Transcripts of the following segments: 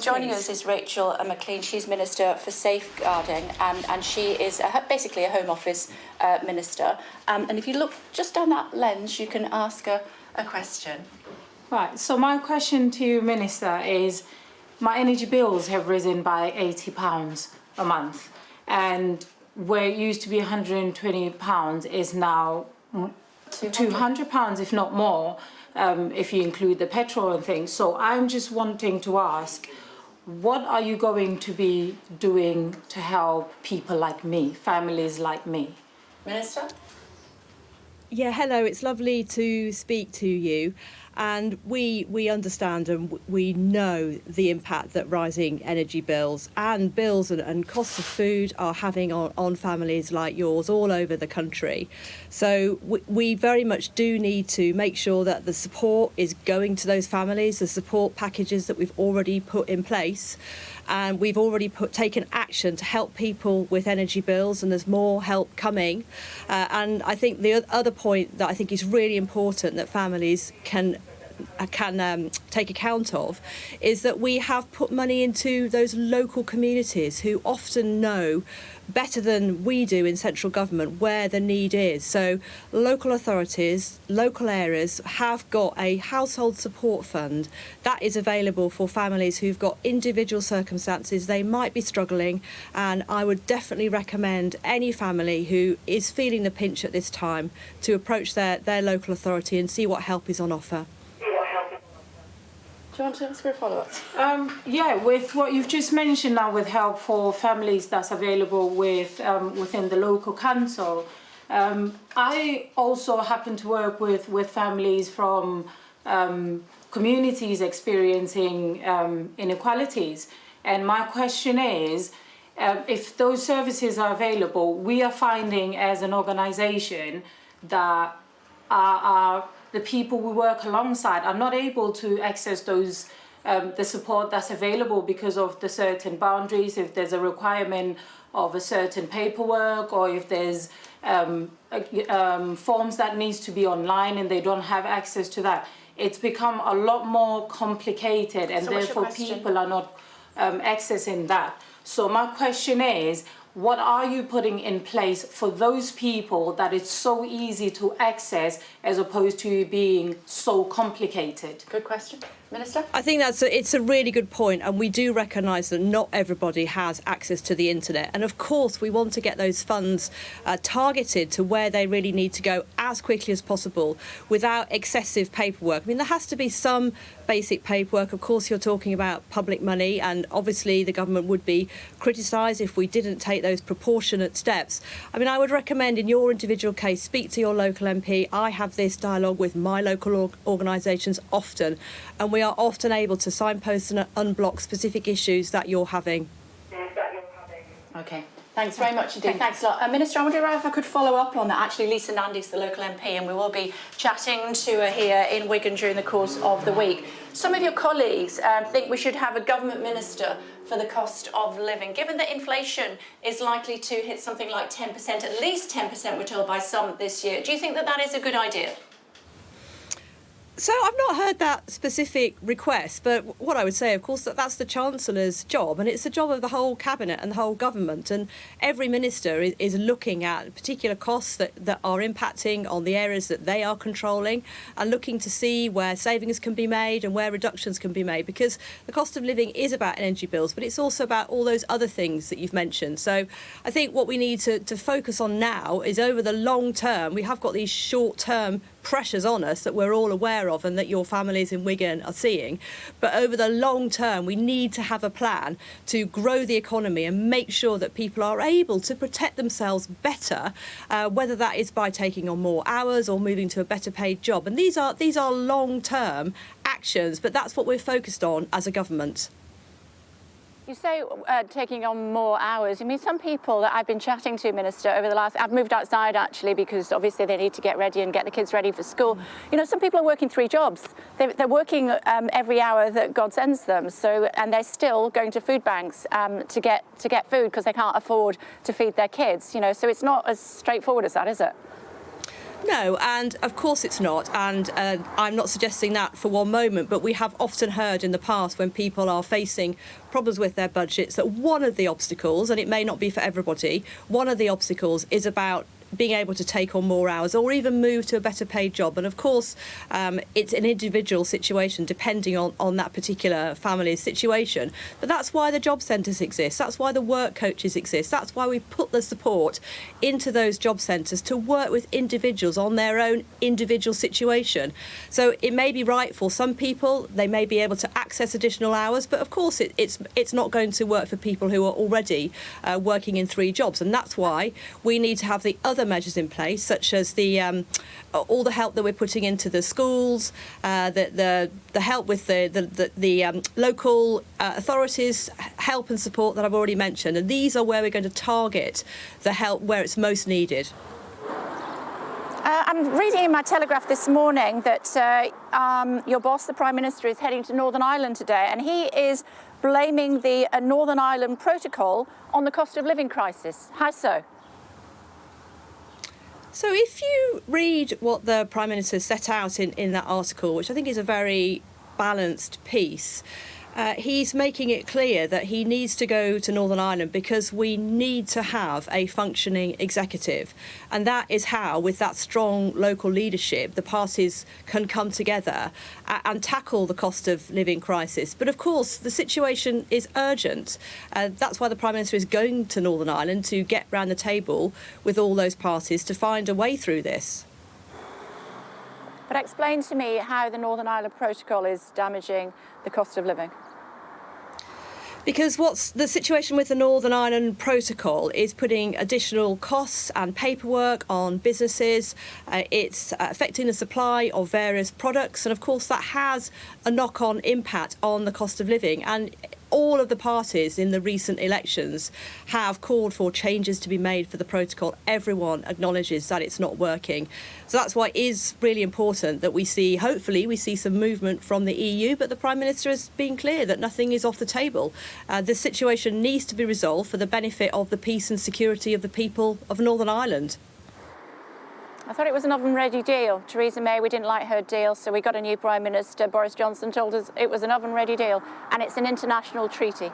Joining us is Rachel Maclean. She's Minister for Safeguarding, and she is basically a Home Office Minister. And if you look just down that lens, you can ask a question. Right, so my question to you, Minister, is my energy bills have risen by £80 a month, and where it used to be £120 is now £200, if not more, if you include the petrol and things. So I'm just wanting to ask, what are you going to be doing to help people like me, families like me? Minister? Yeah, hello, it's lovely to speak to you. And we understand and we know the impact that rising energy bills and bills and costs of food are having on families like yours all over the country. So we very much do need to make sure that the support is going to those families, the support packages that we've already put in place. And we've already taken action to help people with energy bills, and there's more help coming. And I think the other point that I think is really important that families can take account of is that we have put money into those local communities who often know better than we do in central government where the need is. So local authorities, local areas have got a household support fund that is available for families who've got individual circumstances. They might be struggling, and I would definitely recommend any family who is feeling the pinch at this time to approach their local authority and see what help is on offer. Do you want to ask for a follow-up? Yeah, with what you've just mentioned now, with help for families that's available within the local council, I also happen to work with families from communities experiencing inequalities. And my question is, if those services are available, we are finding as an organisation that the people we work alongside are not able to access those the support that's available because of the certain boundaries. If there's a requirement of a certain paperwork, or if there's forms that needs to be online and they don't have access to that, it's become a lot more complicated, and therefore people are not accessing that. So my question is, what are you putting in place for those people that it's so easy to access as opposed to being so complicated? Good question. Minister? I think it's a really good point, and we do recognise that not everybody has access to the internet. And of course, we want to get those funds targeted to where they really need to go as quickly as possible without excessive paperwork. I mean, there has to be some basic paperwork. Of course, you're talking about public money, and obviously the government would be criticised if we didn't take those proportionate steps. I mean, I would recommend in your individual case, speak to your local MP. I have this dialogue with my local organisations often, and we are often able to signpost and unblock specific issues that you're having. Okay. Thanks very much indeed. Thanks a lot. Minister, I wonder if I could follow up on that. Actually, Lisa Nandy's the local MP, and we will be chatting to her here in Wigan during the course of the week. Some of your colleagues think we should have a government minister for the cost of living. Given that inflation is likely to hit something like 10%, at least 10%, we're told by some this year, do you think that that is a good idea? So I've not heard that specific request, but what I would say, of course, that's the Chancellor's job, and it's the job of the whole Cabinet and the whole government. And every minister is looking at particular costs that are impacting on the areas that they are controlling, and looking to see where savings can be made and where reductions can be made, because the cost of living is about energy bills, but it's also about all those other things that you've mentioned. So I think what we need to focus on now is over the long term. We have got these short-term pressures on us that we're all aware of and that your families in Wigan are seeing. But over the long term, we need to have a plan to grow the economy and make sure that people are able to protect themselves better, whether that is by taking on more hours or moving to a better paid job. And these are long-term actions, but that's what we're focused on as a government. You say taking on more hours. I mean, some people that I've been chatting to, Minister, over the last... I've moved outside, actually, because obviously they need to get ready and get the kids ready for school. You know, some people are working 3 jobs. They're working every hour that God sends them. And they're still going to food banks to get food because they can't afford to feed their kids. You know, so it's not as straightforward as that, is it? No, and of course it's not, and I'm not suggesting that for one moment, but we have often heard in the past when people are facing problems with their budgets that one of the obstacles, and it may not be for everybody, one of the obstacles is about being able to take on more hours or even move to a better paid job. And of course, it's an individual situation depending on that particular family's situation. But that's why the job centres exist. That's why the work coaches exist. That's why we put the support into those job centres to work with individuals on their own individual situation. So it may be right for some people, they may be able to access additional hours, but of course it's not going to work for people who are already working in 3 jobs. And that's why we need to have the other measures in place, such as the all the help that we're putting into the schools, the help with the local authorities, help and support that I've already mentioned. And these are where we're going to target the help where it's most needed. I'm reading in my Telegraph this morning that your boss, the Prime Minister, is heading to Northern Ireland today, and he is blaming the Northern Ireland Protocol on the cost of living crisis. How so? So if you read what the Prime Minister set out in that article, which I think is a very balanced piece, he's making it clear that he needs to go to Northern Ireland because we need to have a functioning executive. And that is how, with that strong local leadership, the parties can come together and tackle the cost of living crisis. But of course, the situation is urgent. That's why the Prime Minister is going to Northern Ireland, to get round the table with all those parties to find a way through this. But explain to me how the Northern Ireland Protocol is damaging the cost of living. Because what's the situation with the Northern Ireland Protocol is putting additional costs and paperwork on businesses. It's affecting the supply of various products. And of course, that has a knock-on impact on the cost of living. And all of the parties in the recent elections have called for changes to be made for the protocol. Everyone acknowledges that it's not working. So that's why it is really important that we see, hopefully, we see some movement from the EU, but the Prime Minister has been clear that nothing is off the table. The situation needs to be resolved for the benefit of the peace and security of the people of Northern Ireland. I thought it was an oven-ready deal. Theresa May, we didn't like her deal, so we got a new Prime Minister. Boris Johnson told us it was an oven-ready deal, and it's an international treaty.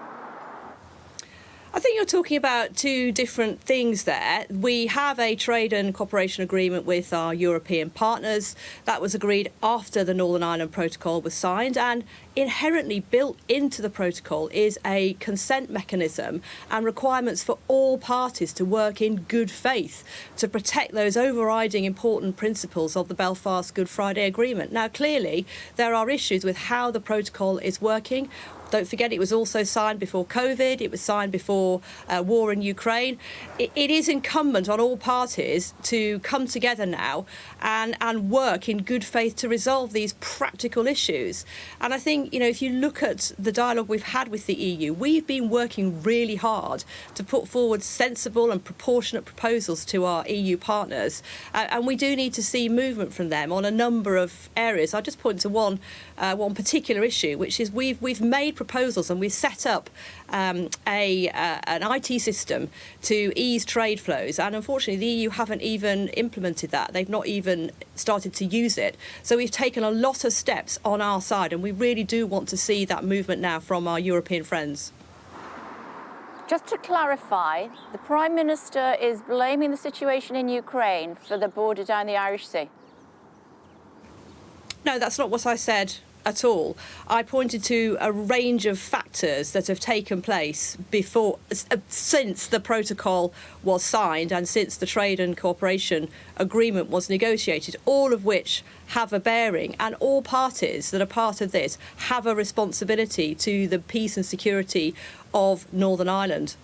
I think you're talking about 2 different things there. We have a trade and cooperation agreement with our European partners. That was agreed after the Northern Ireland Protocol was signed, and inherently built into the protocol is a consent mechanism and requirements for all parties to work in good faith to protect those overriding important principles of the Belfast Good Friday Agreement. Now, clearly, there are issues with how the protocol is working. Don't forget, it was also signed before COVID. It was signed before war in Ukraine. It is incumbent on all parties to come together now and work in good faith to resolve these practical issues. And I think, if you look at the dialogue we've had with the EU, we've been working really hard to put forward sensible and proportionate proposals to our EU partners. And we do need to see movement from them on a number of areas. I'll just point to one particular issue, which is we've made proposals and we've set up an IT system to ease trade flows, and unfortunately the EU haven't even implemented that. They've not even started to use it. So we've taken a lot of steps on our side, and we really do want to see that movement now from our European friends. Just to clarify, the Prime Minister is blaming the situation in Ukraine for the border down the Irish Sea. No, that's not what I said at all. I pointed to a range of factors that have taken place since the protocol was signed and since the trade and cooperation agreement was negotiated, all of which have a bearing, and all parties that are part of this have a responsibility to the peace and security of Northern Ireland.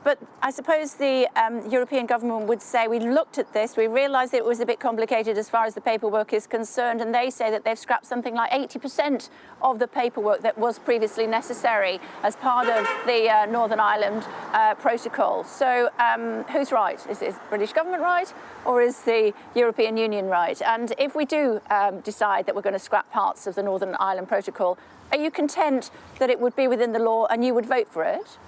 But I suppose the European government would say, we looked at this, we realised it was a bit complicated as far as the paperwork is concerned, and they say that they've scrapped something like 80% of the paperwork that was previously necessary as part of the Northern Ireland Protocol. So who's right? Is the British government right, or is the European Union right? And if we do decide that we're going to scrap parts of the Northern Ireland Protocol, are you content that it would be within the law and you would vote for it?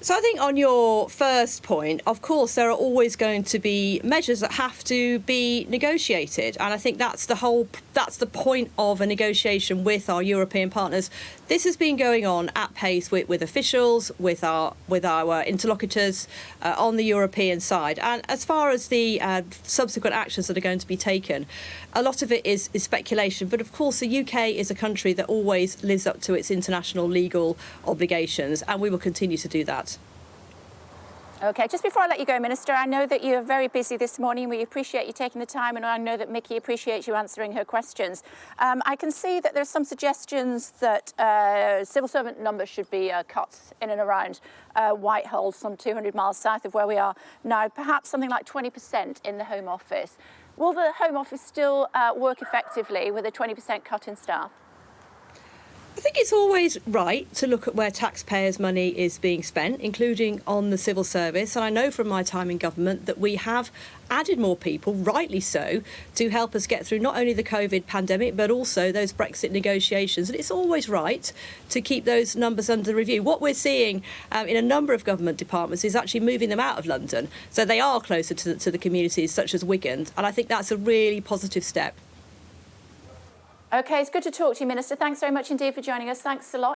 So I think on your first point, of course, there are always going to be measures that have to be negotiated. And I think that's the point of a negotiation with our European partners. This has been going on at pace with officials, with our interlocutors on the European side. And as far as the subsequent actions that are going to be taken, a lot of it is speculation. But of course, the UK is a country that always lives up to its international legal obligations, and we will continue to do that. OK, just before I let you go, Minister, I know that you're very busy this morning. We appreciate you taking the time, and I know that Mickey appreciates you answering her questions. I can see that there's some suggestions that civil servant numbers should be cut in and around Whitehall, some 200 miles south of where we are now, perhaps something like 20% in the Home Office. Will the Home Office still work effectively with a 20% cut in staff? I think it's always right to look at where taxpayers' money is being spent, including on the civil service. And I know from my time in government that we have added more people, rightly so, to help us get through not only the COVID pandemic, but also those Brexit negotiations. And it's always right to keep those numbers under review. What we're seeing in a number of government departments is actually moving them out of London. So they are closer to the communities, such as Wigan. And I think that's a really positive step. OK, it's good to talk to you, Minister. Thanks very much indeed for joining us. Thanks a lot.